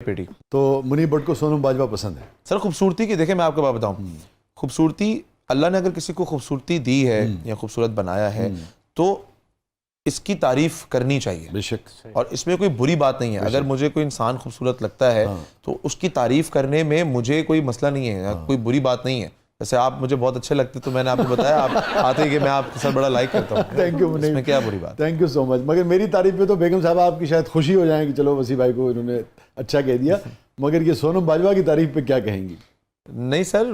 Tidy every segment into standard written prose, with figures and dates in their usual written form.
बेटी। तो मुनीब भट्ट को सोनम बाजवा पसंद है? सर खूबसूरती की देखे, मैं आपको बात बताऊं, खूबसूरती अल्लाह ने अगर किसी को खूबसूरती दी है या खूबसूरत बनाया है तो इसकी तारीफ करनी चाहिए बेशक। और इसमें कोई बुरी बात नहीं है। अगर मुझे कोई इंसान खूबसूरत लगता है तो उसकी तारीफ करने में मुझे कोई मसला नहीं है, कोई बुरी बात नहीं है। जैसे आप मुझे बहुत अच्छे लगते तो मैंने आपको बताया आप आते ही कि मैं आपके साथ बड़ा लाइक करता हूँ। थैंक यू मुनीब, इसमें क्या बुरी बात? Thank you so much. मगर मेरी तारीफ पे तो बेगम साहब आपकी शायद खुशी हो जाए कि चलो वसी भाई को इन्होंने अच्छा कह दिया, मगर ये सोनम बाजवा की तारीफ पे क्या कहेंगी? नहीं सर,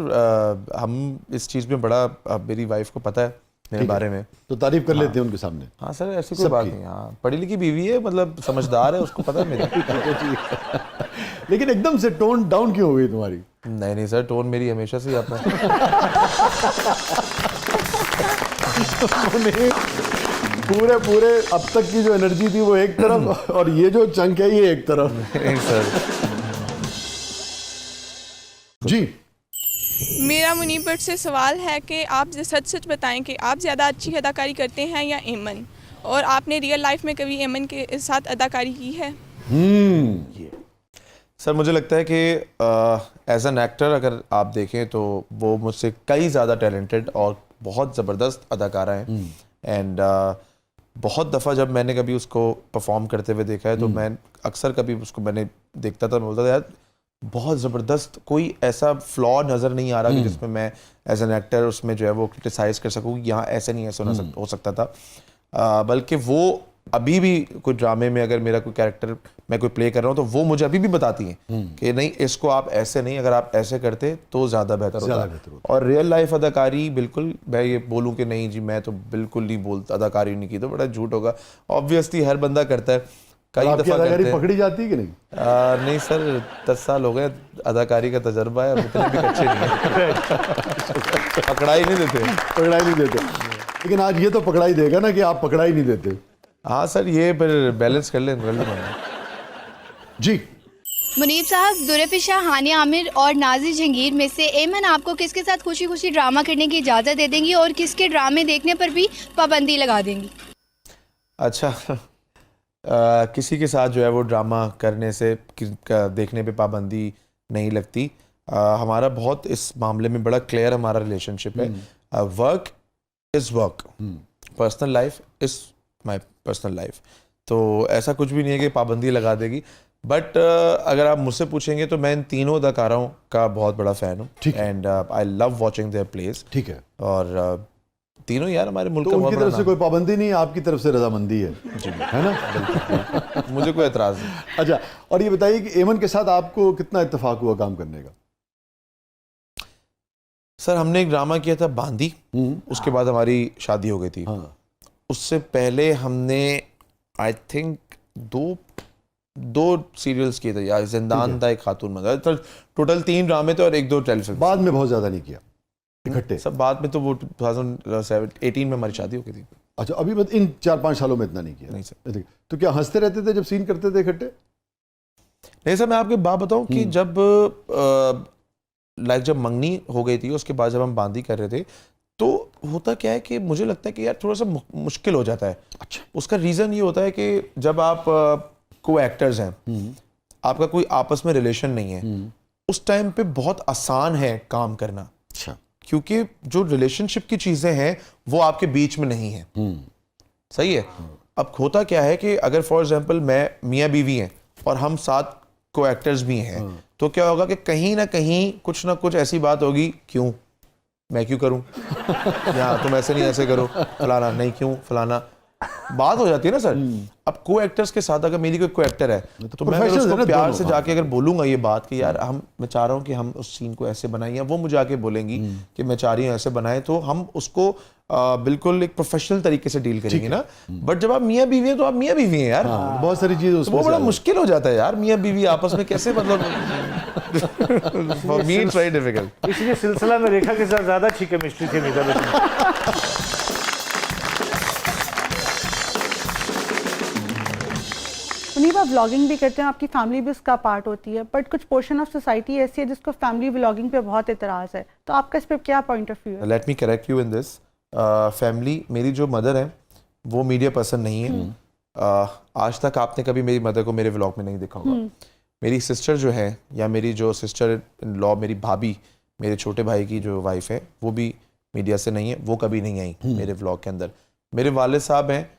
हम इस चीज़ में बड़ा, मेरी वाइफ को पता है मेरे बारे में, तो तारीफ कर लेते हैं उनके सामने। हाँ सर, ऐसी कोई बात नहीं। हाँ, पढ़ी लिखी बीवी है, मतलब समझदार है, उसको पता है मेरी। लेकिन एकदम से टोन डाउन क्यों हो गई तुम्हारी? नहीं नहीं सर, टोन मेरी हमेशा से ही आता है। पूरे पूरे अब तक की जो एनर्जी थी वो एक तरफ और ये जो चंक है ये एक तरफ। नहीं सर जी, मेरा मुनीब भट्ट से सवाल है कि आप सच सच बताएं कि आप ज़्यादा अच्छी अदाकारी करते हैं या एमन, और आपने रियल लाइफ में कभी एमन के साथ अदाकारी की है? सर, मुझे लगता है कि एज एन एक्टर अगर आप देखें तो वो मुझसे कई ज़्यादा टैलेंटेड और बहुत ज़बरदस्त अदाकारा हैं। एंड बहुत दफ़ा जब मैंने कभी उसको परफॉर्म करते हुए देखा है तो मैं अक्सर कभी उसको मैंने देखता था, मैं बोलता था यार बहुत ज़बरदस्त, कोई ऐसा फ्लॉ नज़र नहीं आ रहा कि जिसमें मैं एज एन एक्टर उसमें जो है वो क्रिटिसाइज़ कर सकूँ यहाँ ऐसे नहीं ऐसे हो सकता था। बल्कि वो अभी भी कोई ड्रामे में अगर मेरा कोई कैरेक्टर मैं कोई प्ले कर रहा हूँ तो वो मुझे अभी भी बताती हैं कि नहीं इसको आप ऐसे नहीं, अगर आप ऐसे करते तो ज़्यादा बेहतर होता। और रियल लाइफ अदाकारी बिल्कुल मैं ये बोलूँ कि नहीं जी मैं तो बिल्कुल नहीं बोलता, अदाकारी नहीं की तो बड़ा झूठ होगा। ऑब्वियसली हर बंदा करता है, कई दफ़ा अदाकारी पकड़ी जाती है कि नहीं? नहीं सर, 10 साल हो गए, अदाकारी का तजर्बा है, उतने भी अच्छे नहीं है। पकड़ाई नहीं देते। लेकिन आज ये तो पकड़ाई देगा ना कि आप पकड़ाई नहीं देते। हाँ सर, ये फिर बैलेंस कर लें जी। मुनीब साहब, दुरफिशा, हानिया आमिर और नाज़ी जहांगीर में से एमन आपको किसके साथ खुशी खुशी ड्रामा करने की इजाज़त दे देंगी और किसके ड्रामे देखने पर भी पाबंदी लगा देंगी? अच्छा, किसी के साथ जो है वो ड्रामा करने से देखने पे पाबंदी नहीं लगती। हमारा बहुत इस मामले में बड़ा क्लियर हमारा रिलेशनशिप है। Work is work, personal life is my personal life. तो ऐसा कुछ भी नहीं है कि पाबंदी लगा देगी। बट अगर आप मुझसे पूछेंगे तो मैं इन तीनों अदाकारों का बहुत बड़ा फ़ैन हूँ and I love watching their place. ठीक है। और तीनों यार हमारे मुल्क तो का उनकी तरफ से कोई पाबंदी नहीं, आपकी तरफ से रजामंदी है जी, है ना? मुझे कोई एतराज़ नहीं। अच्छा, और ये बताइए कि एमन के साथ आपको कितना इत्तेफाक हुआ काम करने का? सर, हमने एक ड्रामा किया था बांदी, उसके बाद हमारी शादी हो गई थी। उससे पहले हमने आई थिंक दो सीरियल्स किए थे यार, जिंदान था, एक खातून मगर, तो टोटल 3 ड्रामे थे और 1-2 टेलीफिल्म। बाद में बहुत ज़्यादा नहीं किया इकट्ठे? सब बाद में तो वो 2018 में हमारी शादी हो गई थी। अच्छा, अभी बस इन 4-5 सालों में इतना नहीं किया? नहीं सर। तो क्या हंसते रहते थे जब सीन करते थे इकट्ठे? नहीं सर, मैं आपकी बात बताऊं कि जब जब मंगनी हो गई थी उसके बाद जब हम बांदी कर रहे थे तो होता क्या है कि मुझे लगता है कि यार थोड़ा सा मुश्किल हो जाता है। अच्छा। उसका रीज़न ये होता है कि जब आप को एक्टर्स हैं, आपका कोई आपस में रिलेशन नहीं है, उस टाइम पे बहुत आसान है काम करना। अच्छा। क्योंकि जो रिलेशनशिप की चीज़ें हैं वो आपके बीच में नहीं है। सही है। अब होता क्या है कि अगर फॉर एग्जांपल मैं मियाँ बीवी हैं और हम साथ को एक्टर्स भी हैं, तो क्या होगा कि कहीं ना कहीं कुछ ना कुछ ऐसी बात होगी, क्यों मैं क्यों करूं या तुम ऐसे नहीं ऐसे करो, फलाना नहीं क्यों फलाना, बात हो जाती है ना सर। अब को एक्टर्स के साथ अगर मेरी कोई एक्टर है तो मैं अगर उसको प्यार से जाके अगर बोलूंगा ये बात कि यार मैं चाह रहा हूँ कि हम उस सीन को ऐसे बनाएं, या वो मुझे आके बोलेंगी कि मैं चाह रही हूँ ऐसे बनाएं, तो हम उसको बिल्कुल एक प्रोफेशनल तरीके से डील करेंगे ना। बट जब आप मियाँ बीवी हैं तो आप मियाँ बीवी हैं यार। बहुत सारी चीज़ उसमें वो बड़ा मुश्किल हो जाता है यार, मियाँ बीवी आपस में कैसे, मतलब for me it's very difficult. इसलिए सिलसिला में रेखा के साथ ज़्यादा अच्छी केमिस्ट्री थी अमिताभ बच्चन। मुनीब, आप व्लॉगिंग भी करते हैं, आपकी फैमिली भी उसका पार्ट होती है, बट कुछ पोर्शन ऑफ सोसाइटी ऐसी है जिसको फैमिली व्लॉगिंग पे बहुत एतराज़ है, तो आपका इस पर क्या पॉइंट ऑफ व्यू है? Let me correct you in this. Family, मेरी जो मदर है वो मीडिया पर्सन नहीं है। आज तक आपने कभी मेरी मदर को मेरे व्लॉग में नहीं देखा होगा। मेरी सिस्टर जो है, या मेरी जो सिस्टर इन लॉ, मेरी भाभी, मेरे छोटे भाई की जो वाइफ है, वो भी मीडिया से नहीं है, वो कभी नहीं आई मेरे व्लॉग के अंदर। मेरे वालिद साहब हैं,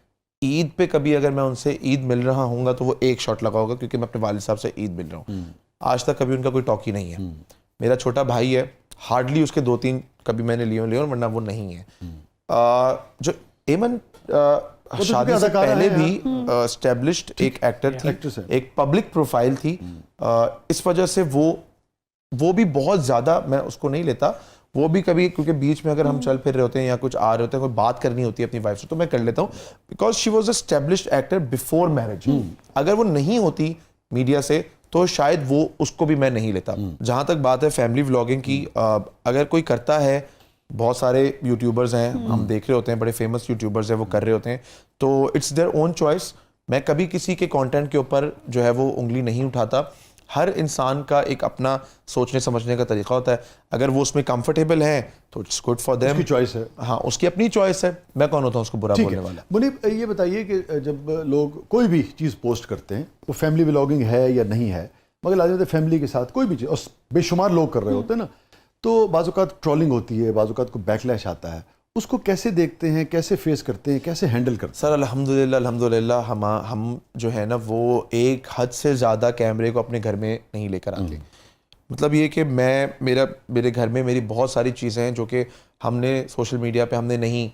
ईद पे कभी अगर मैं उनसे ईद मिल रहा हूँगा तो वो एक शॉट लगा होगा, क्योंकि मैं अपने वालिद साहब से ईद मिल रहा हूँ। आज तक कभी उनका कोई टॉकी नहीं है। मेरा छोटा भाई है, हार्डली उसके 2-3 कभी मैंने लिए वरना वो नहीं है। जो एमन शादी से पहले भी एस्टेब्लिश्ड एक एक्टर थी, एक पब्लिक प्रोफाइल थी। इस वजह से वो भी बहुत ज़्यादा, मैं उसको नहीं लेता, वो भी कभी, क्योंकि बीच में अगर हम चल फिर रहे होते हैं या कुछ आ रहे होते हैं, कोई बात करनी होती है अपनी वाइफ से, तो मैं कर लेता हूँ, because she was established actor before marriage. अगर वो नहीं होती मीडिया से तो शायद वो उसको भी मैं नहीं लेता। जहाँ तक बात है फैमिली व्लॉगिंग की, अगर कोई करता है, बहुत सारे यूट्यूबर्स हैं, हम देख रहे होते हैं, बड़े फेमस यूट्यूबर्स हैं, वो कर रहे होते हैं, तो इट्स देयर ओन चॉइस। मैं कभी किसी के कंटेंट के ऊपर जो है वो उंगली नहीं उठाता। हर इंसान का एक अपना सोचने समझने का तरीका होता है। अगर वो उसमें कंफर्टेबल है तो इट्स गुड फॉर देम, उसकी चॉइस है। हाँ, उसकी अपनी चॉइस है, मैं कौन होता हूँ उसको बुरा बोलने वाला। मुनीब, ये बताइए कि जब लोग कोई भी चीज़ पोस्ट करते हैं, वो फैमिली व्लॉगिंग है या नहीं है, मगर लाजमी है फैमिली के साथ कोई भी चीज़, और बेशुमार लोग कर रहे होते हैं ना, तो बाज़-औक़ात ट्रोलिंग होती है, बाज़-औक़ात को बैकलैश आता है, उसको कैसे देखते हैं, कैसे फेस करते हैं, कैसे हैंडल करते हैं? सर अल्हम्दुलिल्लाह हम जो है ना वो एक हद से ज़्यादा कैमरे को अपने घर में नहीं लेकर आते। मतलब ये कि मेरे घर में मेरी बहुत सारी चीज़ें हैं जो कि हमने सोशल मीडिया पे हमने नहीं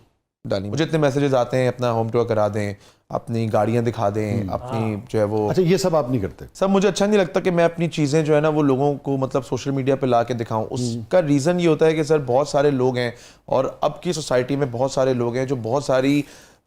डाली। मुझे इतने मैसेजेस आते हैं, अपना होम टूर करा दें, अपनी गाड़ियाँ दिखा दें, अपनी जो है वो। अच्छा, ये सब आप नहीं करते? सब मुझे अच्छा नहीं लगता कि मैं अपनी चीज़ें जो है ना वो लोगों को मतलब सोशल मीडिया पे ला के दिखाऊं। उसका रीज़न ये होता है कि सर बहुत सारे लोग हैं, और अब की सोसाइटी में बहुत सारे लोग हैं जो बहुत सारी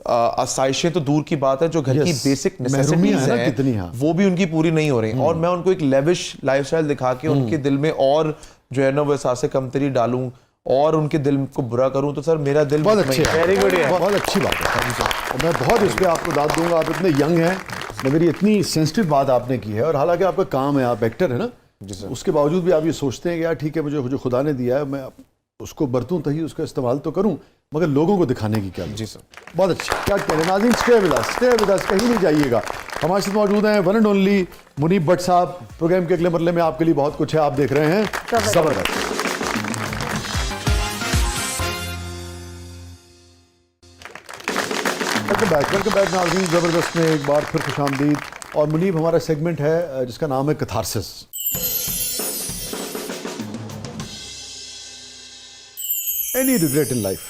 आसाइशें तो दूर की बात है, जो घर की बेसिक नेसेसिटीज हैं वो भी उनकी पूरी नहीं हो रही, और मैं उनको एक लेविश लाइफस्टाइल दिखा के उनके दिल में और जो है ना वो एहसास कमतरी डालूं और उनके दिल को बुरा करूं, तो सर मेरा दिल बहुत अच्छे, वेरी गुड, बहुत अच्छी बात है। मैं बहुत इस पर आपको दाद दूंगा, आप इतने यंग हैं, मगर ये इतनी सेंसिटिव बात आपने की है, और हालांकि आपका काम है, आप एक्टर है ना, उसके बावजूद भी आप ये सोचते हैं कि यार ठीक है, मुझे जो खुदा ने दिया है मैं उसको बरतूं तही, उसका इस्तेमाल तो करूं, मगर लोगों को दिखाने की क्या। जी सर, बहुत अच्छा। क्या कहते हैं नाज़रीन, स्टे विद अस, कहीं नहीं जाइएगा। हमारे साथ मौजूद हैं one and only Munib Bhatt साहब। प्रोग्राम के अगले मरले में आपके लिए बहुत कुछ है, आप देख रहे हैं ज़बरदस्त। वेलकम बैक नाज़रीन, ज़बरदस्त में एक बार फिर खुशामदीद। और मुनीब, हमारा सेगमेंट है जिसका नाम है catharsis. Any regret in life?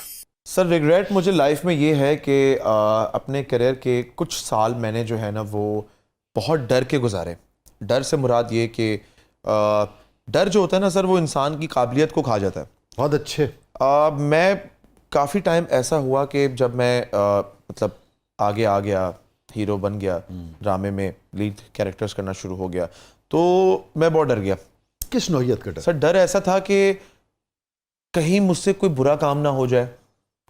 Sir regret मुझे लाइफ में ये है कि अपने करियर के कुछ साल मैंने जो है ना वो बहुत डर के गुजारे। डर से मुराद ये कि डर जो होता है ना सर, वो इंसान की काबिलियत को खा जाता है। बहुत अच्छे। मैं काफ़ी टाइम ऐसा हुआ कि जब मैं मतलब आगे आ गया, हीरो बन गया, ड्रामे में लीड कैरेक्टर्स करना शुरू हो गया, तो मैं बहुत डर गया। किस नौइयत का डर? सर डर ऐसा था कि कहीं मुझसे कोई बुरा काम ना हो जाए,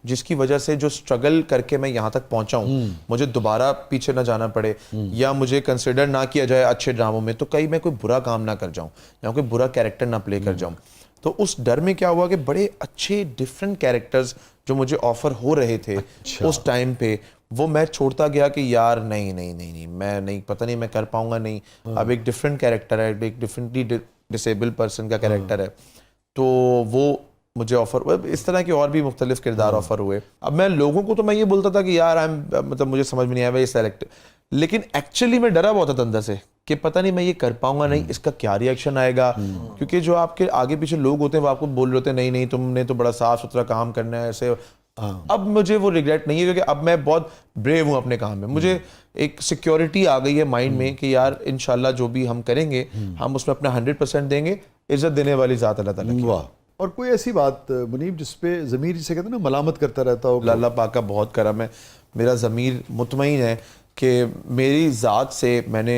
जिसकी वजह से जो स्ट्रगल करके मैं यहाँ तक पहुँचा हूँ मुझे दोबारा पीछे ना जाना पड़े, या मुझे कंसिडर ना किया जाए अच्छे ड्रामों में, तो कहीं मैं कोई बुरा काम ना कर जाऊँ या कोई बुरा कैरेक्टर ना प्ले कर जाऊँ। तो उस डर में क्या हुआ कि बड़े अच्छे डिफरेंट कैरेक्टर्स जो मुझे ऑफर हो रहे थे उस टाइम पे, वो मैं छोड़ता गया कि यार नहीं मैं नहीं, पता नहीं मैं कर पाऊंगा नहीं। अब एक डिफरेंट कैरेक्टर है, एक डिफरेंटली डिसेबल पर्सन का कैरेक्टर है, तो वो मुझे ऑफर, इस तरह के और भी मुख्तलिफ किरदार ऑफर हुए। अब मैं लोगों को तो मैं ये बोलता था कि यार मतलब मुझे समझ में नहीं आया भाई सेलेक्ट, लेकिन एक्चुअली मैं डरा बहुत था अंदर से कि पता नहीं मैं ये कर पाऊंगा नहीं, इसका क्या रिएक्शन आएगा, क्योंकि जो आपके आगे पीछे लोग होते हैं वो आपको बोल रहे होते हैं नहीं तुमने तो बड़ा साफ सुथरा काम करना है ऐसे। अब मुझे वो रिग्रेट नहीं है, क्योंकि अब मैं बहुत ब्रेव हूँ अपने काम में। मुझे एक सिक्योरिटी आ गई है माइंड में कि यार इंशाल्लाह जो भी हम करेंगे हम उसमें अपना 100% देंगे। इज्जत देने वाली ज़ात अल्लाह ताला की। वाह। और कोई ऐसी बात मुनीब जिसपे ज़मीर, जिसे कहते हैं ना, मलामत करता रहता हो? अल्लाह पाक का बहुत करम है, मेरा ज़मीर मुतमईन है कि मेरी ज़ात से मैंने